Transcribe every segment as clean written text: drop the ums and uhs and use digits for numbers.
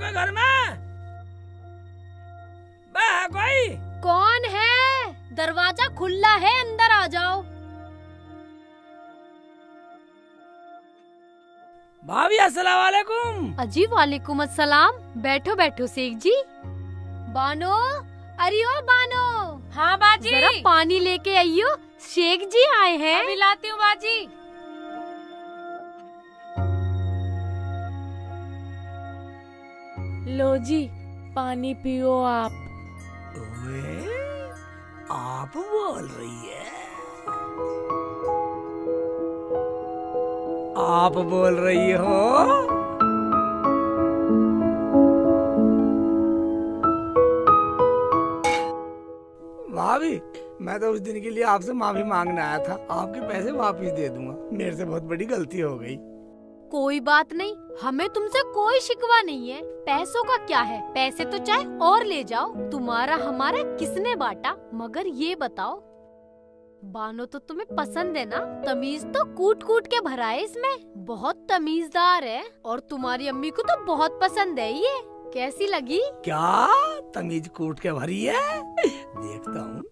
कोई घर में? बे है कोई? कौन है? दरवाजा खुला है, अंदर आ जाओ। भाभी अस्सलाम वालेकुम। अजी वालेकुम अस्सलाम। बैठो बैठो शेख जी। बानो, अरे ओ बानो। हाँ बाजी। जरा पानी लेके आइयो, शेख जी आए हैं। अभी लाती हूँ बाजी। लो जी, पानी पियो आप। ओए, आप बोल रही है? आप बोल रही हो? भाभी, मैं तो उस दिन के लिए आपसे माफी मांगने आया था। आपके पैसे वापस दे दूंगा। मेरे से बहुत बड़ी गलती हो गई। कोई बात नहीं, हमें तुमसे कोई शिकवा नहीं है। पैसों का क्या है, पैसे तो चाहे और ले जाओ। तुम्हारा हमारा किसने बांटा? मगर ये बताओ, बानो तो तुम्हें पसंद है ना? तमीज तो कूट कूट के भरा है इसमें। बहुत तमीजदार है और तुम्हारी अम्मी को तो बहुत पसंद है ये। कैसी लगी? क्या तमीज कूट के भरी है? देखता हूँ।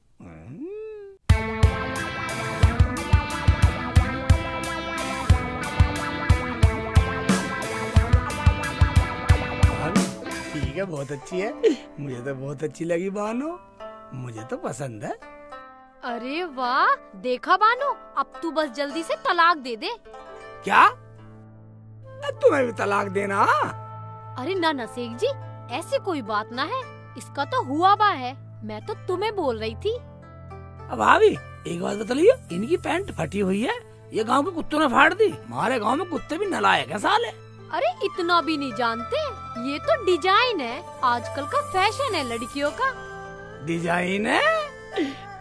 ठीक है, बहुत अच्छी है। मुझे तो बहुत अच्छी लगी बानो, मुझे तो पसंद है। अरे वाह, देखा बानो, अब तू बस जल्दी से तलाक दे दे। क्या? तुम्हें भी तलाक देना? अरे ना ना शेख जी, ऐसी कोई बात ना है। इसका तो हुआ बा है, मैं तो तुम्हें बोल रही थी। अब भाभी एक बात बताइए, इनकी पैंट फटी हुई है, ये गांव के कुत्तों ने फाड़ दी। हमारे गांव में कुत्ते भी नालायक है साले। अरे इतना भी नहीं जानते, ये तो डिजाइन है, आजकल का फैशन है लड़कियों का। डिजाइन है?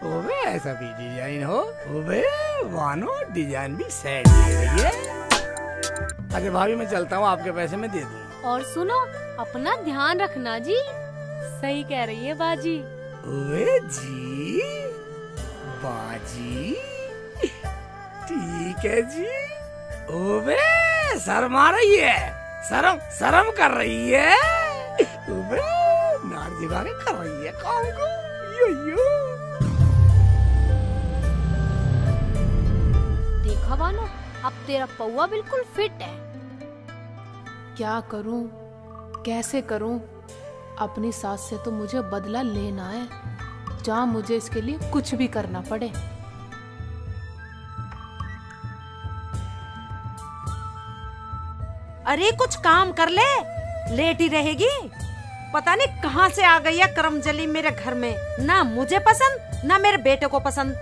ओबे ऐसा भी डिजाइन हो? ओबे वानो, डिजाइन भी सैड है। अच्छा भाभी मैं चलता हूँ, आपके पैसे मैं दे दूँगा। और सुनो, अपना ध्यान रखना जी। सही कह रही है बाजी। ओए जी, बाजी, ठीक है जी। ओबे शर्म आ रही है, शर्म कर रही है। ओबे नार जिगा के कर रही है काम को। यो देखा बानो, अब तेरा पौवा बिल्कुल फिट है। क्या करूं, कैसे करूं? अपनी सास से तो मुझे बदला लेना है, चाहे मुझे इसके लिए कुछ भी करना पड़े। अरे कुछ काम कर ले, लेट ही रहेगी। पता नहीं कहाँ से आ गई है करमजली मेरे घर में। ना मुझे पसंद, ना मेरे बेटे को पसंद।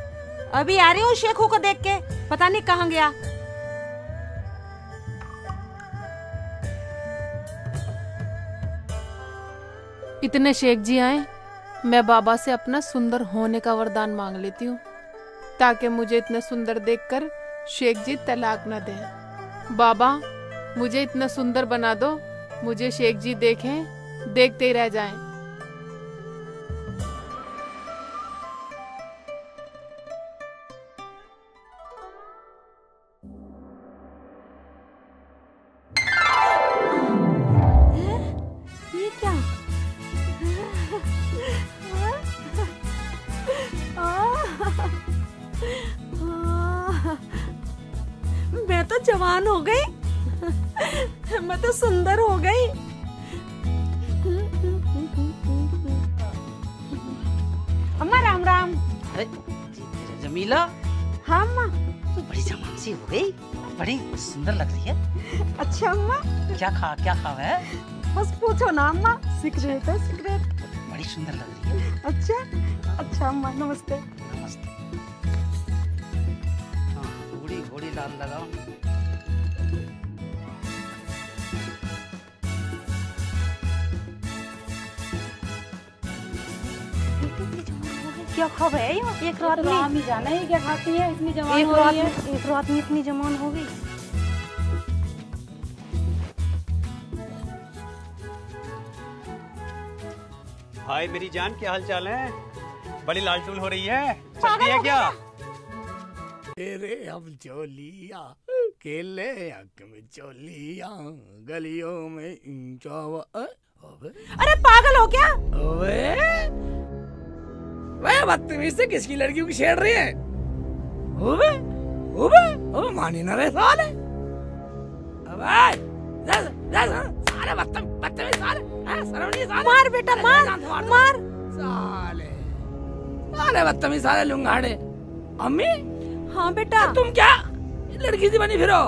अभी आ रही हूँ शेखू को देख के, पता नहीं कहाँ गया। इतने शेख जी आए, मैं बाबा से अपना सुंदर होने का वरदान मांग लेती हूँ, ताकि मुझे इतना सुंदर देखकर शेख जी तलाक न दें। बाबा मुझे इतना सुंदर बना दो, मुझे शेख जी देखें, देखते ही रह जाएं। ये क्या? मैं तो जवान हो गई, मैं तो सुंदर हो गई। अम्मा राम राम। अरे जमीला, हाँ अम्मा। तू बड़ी जवान सी हो गई, बड़ी सुंदर लग रही है। अच्छा अम्मा। क्या खा है? बस पूछो ना अम्मा, सिगरेट है सिगरेट। बड़ी सुंदर लग रही है। अच्छा अम्मा, नमस्ते। नमस्ते। हाँ, घोड़ी लाल लगाओ। क्या खबर है? एक रात में ही जाना है क्या खाती है, इतनी जवान हो रही है। एक रात में इतनी जवान हो गई। हाय मेरी जान, क्या हाल चाल है? बड़ी लालटूल हो रही है, चल रही है क्या? तेरे हम चोलिया खेले हक में चोलिया, गलियों में इंचावा। अरे पागल हो क्या? ओबे वह बदतमीज से किसकी लड़कियों की छेड़ रही है? ओबे ओबे ओबे मानी ना रे साले। अबे साले बदतमीज साले, शर्म नहीं साले। मार बेटा मार मार। साले साले बदतमीज साले लुंगाड़े। अम्मी हाँ बेटा। तुम क्या लड़की सी बनी फिरो?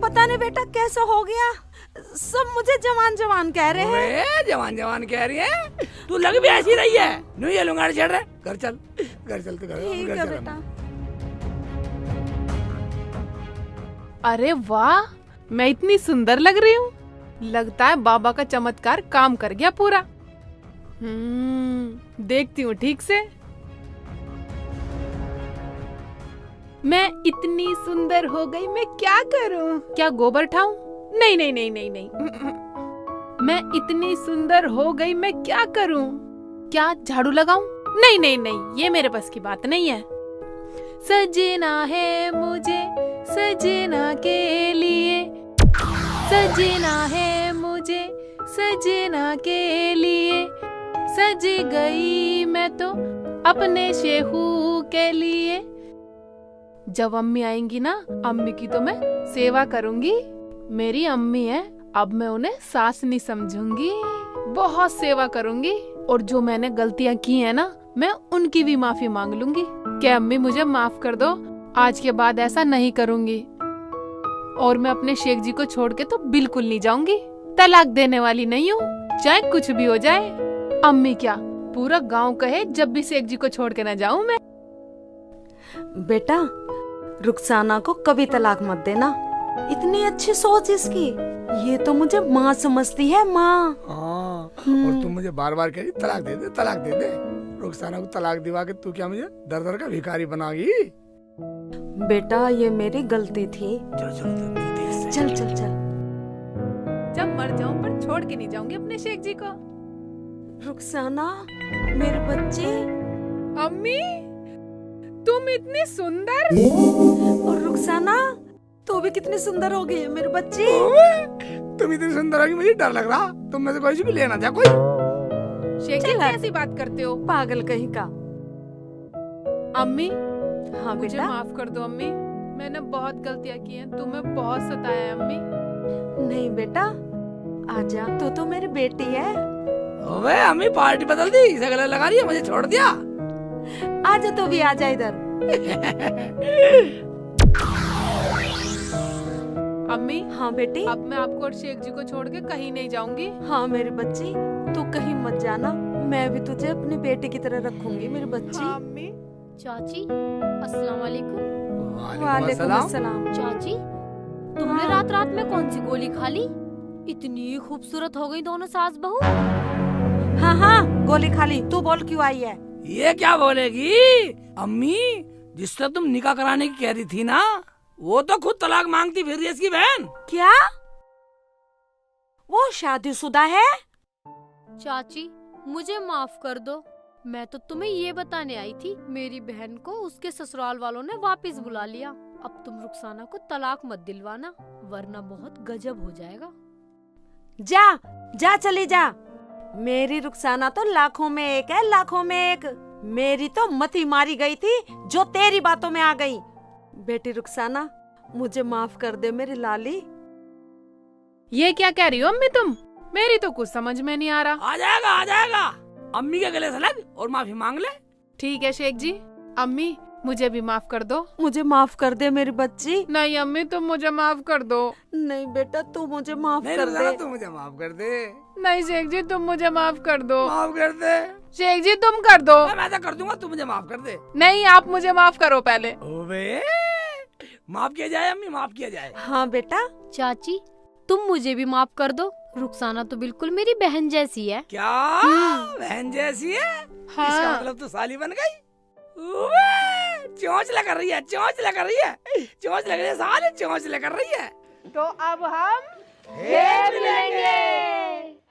पता नहीं बेटा कैसा हो गया, सब मुझे जवान जवान कह रहे हैं। जवान जवान कह रही है? तू लग भी ऐसी रही है। नहीं ये लुंगाड़ छेड़ रहे। घर चल तो घर ठीक है बेटा। अरे वाह, मैं इतनी सुंदर लग रही हूँ। लगता है बाबा का चमत्कार काम कर गया पूरा। देखती हूँ ठीक से। मैं इतनी सुंदर हो गई, मैं क्या करूं? क्या गोबर ठाऊं? नहीं नहीं नहीं नहीं नहीं। मैं इतनी सुंदर हो गई, मैं क्या करूं? क्या झाड़ू लगाऊं? नहीं नहीं नहीं, ये मेरे बस की बात नहीं है। सजना है मुझे सजना के लिए, सजना है मुझे सजना के लिए, सज गई मैं तो अपने शेखू के लिए। जब अम्मी आएंगी ना, अम्मी की तो मैं सेवा करूंगी। मेरी अम्मी है, अब मैं उन्हें सास नहीं समझूंगी, बहुत सेवा करूंगी। और जो मैंने गलतियां की है ना, मैं उनकी भी माफी मांग लूंगी। क्या अम्मी मुझे माफ कर दो, आज के बाद ऐसा नहीं करूंगी। और मैं अपने शेख जी को छोड़ के तो बिल्कुल नहीं जाऊंगी। तलाक देने वाली नहीं हूँ, चाहे कुछ भी हो जाए। अम्मी क्या पूरा गांव कहे जब भी शेख जी को छोड़ के न जाऊं मैं। बेटा रुखसाना को कभी तलाक मत देना, इतनी अच्छी सोच इसकी। ये तो मुझे माँ समझती है, माँ। हाँ, और तुम मुझे बार बार कह रही तलाक दे दे तलाक दे दे। रुखसाना को तलाक दिवा के तू क्या मुझे दर दर का भिखारी बनागी? बेटा ये मेरी गलती थी। चल चल चल। जब मर जाऊं पर छोड़ के नहीं जाऊंगी अपने शेख जी को। रुखसाना मेरे बच्चे। अम्मी तुम इतनी सुंदर। और रुखसाना तू भी कितनी सुंदर हो गई है मेरे बच्चे। तुम इतनी सुंदर होगी मुझे डर लग रहा। तुम में से कोई भी लेना चाहे कोई। शेख जी कैसी बात करते हो? पागल कहीं का। अम्मी हाँ मुझे बेटा। माफ कर दो अम्मी, मैंने बहुत गलतियां की हैं, तुम्हें बहुत सताया है अम्मी। नहीं बेटा आजा, तू तो मेरी बेटी है। ओबे अम्मी पार्टी बदल दी, इसे गले लगा रही है, मुझे छोड़ दिया। आजा तू भी आजा इधर। अम्मी हाँ बेटी। अब मैं आपको और शेख जी को छोड़ के कहीं नहीं जाऊंगी। हाँ मेरी बच्ची, तू कहीं मत जाना, मैं भी तुझे अपनी बेटी की तरह रखूंगी मेरी बच्ची। हाँ, अम्मी। चाची अस्सलाम वालेकुम। वालेकुम अस्सलाम। चाची तुमने रात रात में कौन सी गोली खा ली? इतनी खूबसूरत हो गई दोनों सास बहू। हाँ हाँ गोली खा ली। तू बोल क्यों आई है? ये क्या बोलेगी अम्मी? जिससे तुम निकाह कराने की कह रही थी ना, वो तो खुद तलाक मांगती फिर रही है इसकी बहन। क्या वो शादीशुदा है? चाची मुझे माफ कर दो, मैं तो तुम्हें ये बताने आई थी मेरी बहन को उसके ससुराल वालों ने वापस बुला लिया। अब तुम रुखसाना को तलाक मत दिलवाना, वरना बहुत गजब हो जाएगा। जा जा चली जा। मेरी रुखसाना तो लाखों में एक है, लाखों में एक। मेरी तो मती मारी गई थी जो तेरी बातों में आ गई। बेटी रुखसाना मुझे माफ कर दे मेरी लाली। ये क्या कह रही हो अम्मी तुम? मेरी तो कुछ समझ में नहीं आ रहा। आ जाएगा आ जाएगा। अम्मी के गले से लग और माफी मांग ले। ठीक है शेख जी, अम्मी मुझे भी माफ कर दो। मुझे माफ कर दे मेरी बच्ची। नहीं अम्मी तुम मुझे माफ कर दो। नहीं बेटा तू मुझे माफ नहीं कर रुखसाना, दे। तू मुझे माफ कर दे। नहीं शेख जी तुम मुझे माफ कर दो। माफ कर दे। शेख जी तुम कर दो। मैं तो कर दूंगा, तू मुझे माफ कर दे। नहीं आप मुझे माफ करो पहले। ओबे माफ किया जाए अम्मी, माफ किया जाए। हाँ बेटा। चाची तुम मुझे भी माफ कर दो, रुखसाना तो बिल्कुल मेरी बहन जैसी है। क्या बहन जैसी है? हाँ। इसका मतलब तो साली बन गई। ओबे चोंचला कर रही है, चोंचला कर रही है, चोंचला कर रही है साली, चोंचला कर रही है। तो अब हम खेल लेंगे।